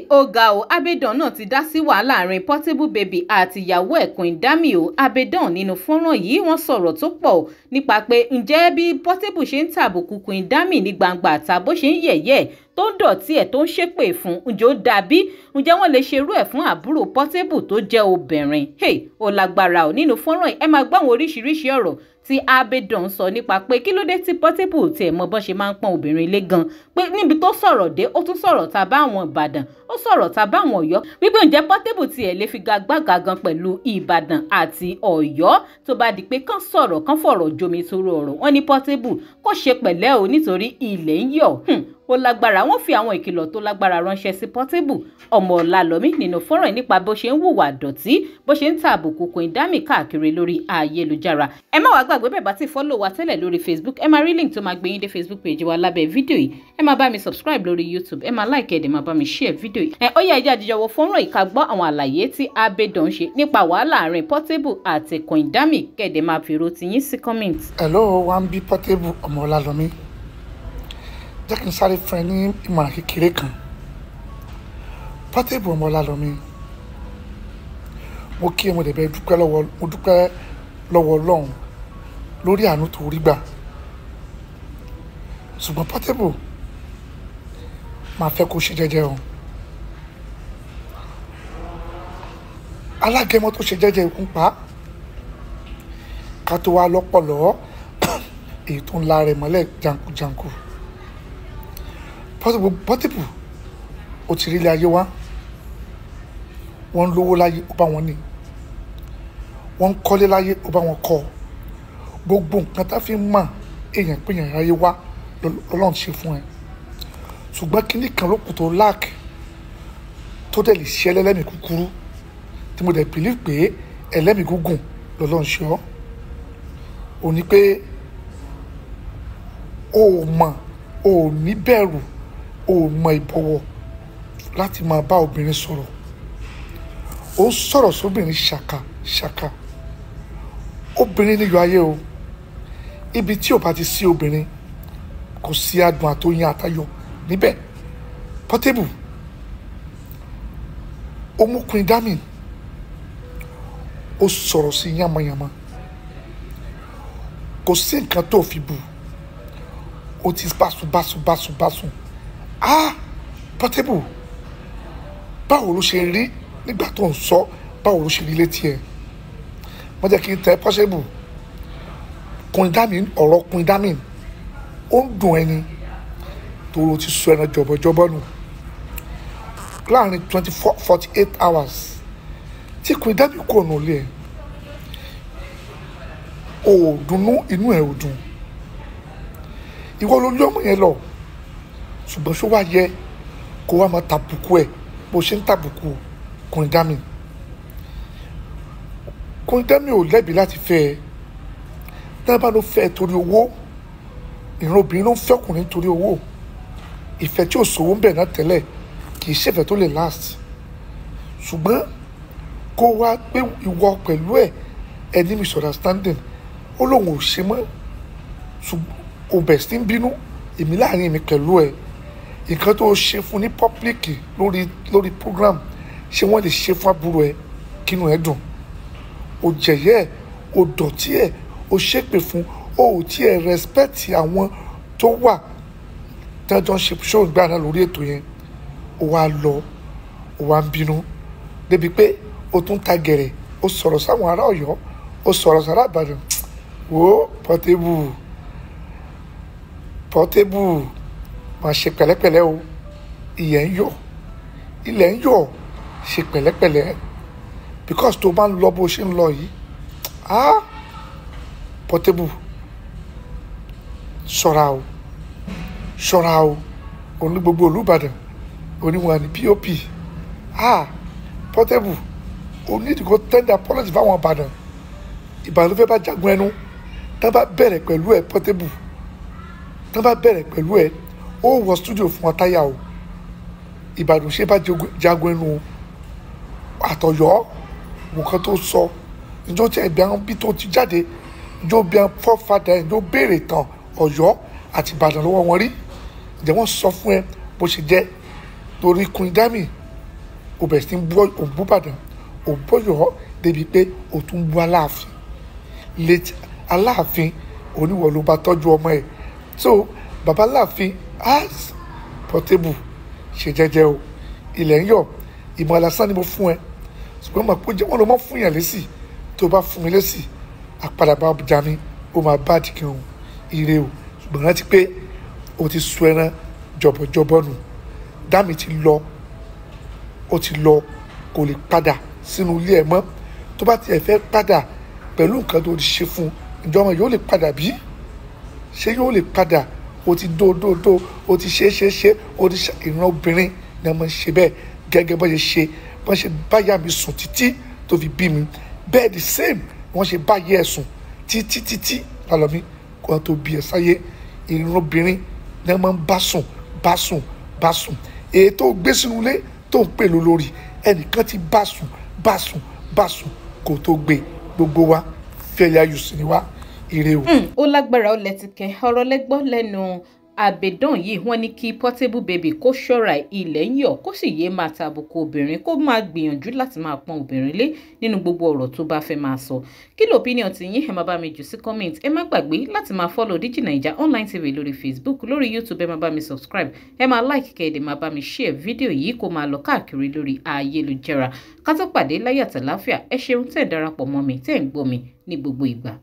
Ó ga o, Abidjan náà ti dá sí wàhálà àárín Portable Baby àti ìyàwó ẹ̀ Queen Dami o. Abidjan nínú fọ́nrán yìí wọ́n sọ̀rọ̀ tó pọ̀ nípa pé ǹjẹ́ bí Portable ṣe ń tàbùkù Queen Dami ní gbangba àta bó ṣe ń yẹ̀yẹ́ tó ń dọ̀tí ẹ̀ tó ń ṣépè fún ǹjẹ́ ó dàbí ǹjẹ́ wọ́n lè ṣerú ẹ̀ fún àbúrò Portable tó jẹ́ obìnrin. Ó lágbára o. Nínú fọ́nrán yìí ẹ máa gbọ́ àwọn oríṣiríṣi ọ̀rọ̀ tí Abidjan sọ nípa pé kí ló dé tí Portable tiẹ̀ mọ bọ́n ṣe máa ń pọ́n obìnrin lé gan, pé níbi tó sọ̀rọ̀ dé ó tún sọ̀rọ̀ ta bá àwọn Ìbàdàn, ó sọ̀rọ̀ ta bá àwọn Ọ̀yọ́, wípé ǹjẹ́ Portable tiẹ̀ lè fi gagbága gan pẹ̀lú Ìbàdàn àti Ọ̀yọ́ tó bá di pé kán sọ̀rọ̀ kán fọ̀rọ̀ jomi toro ọ̀rọ̀. Wọ́n ní Portable kó ṣe pẹ̀lẹ́ o nítorí ilẹ̀ ń yọ̀. Ó lágbára. Wọ́n fi àwọn ìkìlọ̀ tó lágbára ránṣẹ́ sí Portable ọmọ Ọlálọ́mí nínú fọ́nrán yìí nípa bó ṣe ń hùwà dọ̀tí, bó ṣe ń tàbùkù Queen Dami káàkiri lórí ayélujára. Ẹ má wàá gbàgbé bẹ́ẹ̀ bá ti fọ́lọ̀ wa tẹ́lẹ̀ lórí Facebook, ẹ máa rí link tó máa gbé yín dé Facebook page wa lábẹ́ fídíò yìí. Ẹ máa bá mi subscribe lórí YouTube, ẹ máa like ẹ dẹ̀ máa bá mi share fídíò yìí. Ó yá ẹ jẹ́ àjíjọ wo fọ́nrán yìí ká gbọ́ àwọn àlàyé tí Abidjan ṣe nípa wàhálà àárín Portable àti Queen Dami kẹ̀dẹ̀ máa fi èrò tiyín sí comment. Hello, one be Portable ọmọ Ọlálọ́mí. Jẹ́ kí n sáré fún ẹ ní ìmọ̀ràn kékeré kan. Portable ọmọ Ọlálọ́mí, mo kí ẹ mo dẹ̀ bẹ̀ dúpẹ́ lọ́wọ́ Ọlọ́run lórí àánú tó rí gbà. Ṣùgbọ́n Portable máa fẹ́ kó ṣe jẹ́jẹ́ o. Alágẹmọ tó ṣe jẹ́jẹ́ ikú pa ká tó wá lọ́pọ̀lọ́ èyí tó ń la rẹ̀ mọ́lẹ̀ janku-janku. Portable ó ti rí ilé ayé wá, wọ́n ń lówó láyé ó bá wọn ní, wọ́n ń kọ́lé láyé ó bá wọn kọ́, gbogbo nǹkan tá fi ń mọ̀ èèyàn pé èèyàn ráyé wá Ọlọ́run ṣe fún ẹ. Ṣùgbọ́n kíní kan ló kù tó láàkì tó dẹ̀ lè ṣe ẹlẹ́mìí kúkúrú tí mo dẹ̀ believe pé ẹlẹ́mìí gúngùn lọ́lọ́run ṣe ọ́. Ó ní pé o ò ní bẹ̀rù, o ò mọ ìbọ̀wọ̀ láti máa bá obìnrin sọ̀rọ̀. Ó ń sọ̀rọ̀ sóbìnrin ṣàkà. Obìnrin níyọ̀ ayé o. Ibi tí ò bá ti sí obìnrin kò sí adùn àtòyìn àtayọ̀ níbẹ̀. Portable ó mú Queen Dami, ó sọ̀rọ̀ sí yánmayànmá, kò sí nǹkan tó fi bù, ó ti básùn. Portable, báwo ló ṣe rí nígbà tó ń sọ, báwo ló ṣe rí létí ẹ? Wọ́n jẹ́ kí n tẹ Portable. Queen Dami, ọ̀rọ̀ Queen Dami ó ń dùn ẹni tó ti sọ ẹran jọ̀bọ̀jọ̀bọ̀ nù láàrin 48 hours tí Queen Dami kúrò nù lé ẹ. Ò dùnnú, inú ẹ ò dùn. Ìwọ ló lé ọmọ yẹn lọ, ṣùgbọ́n ṣó wá yẹ kó wá máa tàbùkù ẹ bó ṣe ń tàbùkù Queen Dami. Queen Dami ò lẹ́bi láti fẹ́ ẹ. Dábàá ló fẹ́ ẹ torí owó. Ìran obìnrin ló ń fẹ́ ọkùnrin torí owó. Ìfẹ́ tí ò sówó ń bẹ̀ náà tẹ́lẹ̀ kì í ṣèfẹ́ tó lè last. Ṣùgbọ́n kó wá pé ìwọ pẹ̀lú ẹ ní misunderstanding, ó lóun ò ṣe mọ́. Ṣùgbọ́n o bẹ̀ sí ń bínú èmi láàrin mi pẹ̀lú ẹ. Nǹkan tó ṣe fún ní public lórí program ṣé wọ́n lè ṣe fún àbúrò ẹ kínú ẹ dùn? O jẹ̀yẹ́ ẹ̀, o dọ̀tí ẹ̀, o ṣépè fún, o ò tí ẹ respect àwọn tó wà tẹ́jọ́ ń ṣe ṣóò gbà náà lórí ètò yẹn. O wá lọ, o wá ń bínú débi pé o tún ta gẹ̀rẹ̀, o sọ̀rọ̀ sáwọn ará Ọ̀yọ́, o sọ̀rọ̀ sára Ìbàdàn. Wo Portable máa ṣe pẹ̀lẹ́pẹ̀lẹ́ o. Ilẹ̀ ń yọ̀, ṣe pẹ̀lẹ́pẹ̀lẹ́ because tó bá ń lọ bó ṣe ń lọ yìí. Portable ṣọ́ra o. Oní gbogbo Olúbàdàn oníwọ̀n ní POP. Portable o ní ìdíkò tender apology fáwọn Ìbàdàn ló fẹ́ bá jagun ẹnu. Tán bá bẹ̀rẹ̀ pẹ̀lú ẹ Portable, ó wọ studio fún ọtáyà o. Ìbàdàn ṣe bá jagun ẹnu àtọ̀yọ́ nǹkan tó sọ ìjọ tí ẹ̀bí àwọn bí tó ti jáde, ìjọ bí àwọn fọ́fadà ìjọ béèrè tán Ọ̀yọ́ àti Ìbàdàn lọ́wọ́ wọn rí. Ǹjẹ́ wọ́n sọ fún ẹ bó ṣe jẹ́ torí Queen Dami o bẹ̀rẹ̀ sí bú Ìbàdàn o bọ́yọ̀ débi pé o tún bú Aláàfin late Aláàfin oníwọ̀ ló bá tọ́jú ọmọ ẹ̀ so bàbá Aláàfin as Portable ṣe jẹ́jẹ́ o ilẹ̀ ń yọ̀ ìmọ̀ lásán ni mo fún ẹ ṣùgbọ́n mà pé wọ́n lọ mọ́ fún yàn lésì tó bá fún mi lésì àpadà bá jà mí ó máa bá àdìgẹ́ òun ire o ṣùgbọ́n rántí pé o ti sọ ẹran jọ̀bọ̀jọ̀bọ̀ nù Dami ti lọ ó ti lọ kò lè padà sínú ilé ẹ̀ mọ́ tó bá tiẹ̀ fẹ́ padà pẹ̀lú nǹkan tó ti ṣe fún ìjọba yóò lè padà bí ṣé yóò lè padà o ti dó o ti ṣe o ti ìran obìnrin ni a máa ń ṣe bẹ́ẹ̀ gẹ́gẹ́ bó ṣe báyà mi sùn títí tó fi bí mi bẹ́ẹ̀ the same wọ́n ṣe báyà ẹ̀ sùn títí lálọ́ mi kó tó bí ẹ sáyé ìran obìnrin ni a máa ń bá sùn èyí tó gbé sínú ilé tó ń pè lólórí ẹnìkan ti bá sùn kó tó gbé gbogbo wa fẹ́ẹ́ yáyù sí ni wá ire o. ó lágbára ó lẹ́tìkẹ́ ọ̀rọ̀ lẹ́gbọ́ lẹ́nu Abidjan yìí wọ́n ní kí Portable Baby kó ṣọ́ra ilẹ̀ ń yọ̀ kó sì yéé máa tàbùkù obìnrin kó máa gbìyànjú láti máa pọ́n obìnrin lé nínú gbogbo ọ̀rọ̀ tó bá fẹ́ máa sọ. Kí ló opinion ti yín? Ẹ máa bá mi jù sí comment. Ẹ má gbàgbé láti máa follow DigiNaija online TV lórí Facebook lórí YouTube. Ẹ máa bá mi subscribe. Ẹ máa like kẹ́ẹ̀dẹ̀ máa bá mi share fídíò yìí kó máa lọ káàkiri lórí ayélujára. Ká tó pàdé láyọ̀ àtàláfíà. Ẹ ṣeun tẹ́ ẹ̀ darapọ̀ mọ́ mi tẹ́ ẹ̀ ń gbọ́ mi ní gbogbo ìgbà.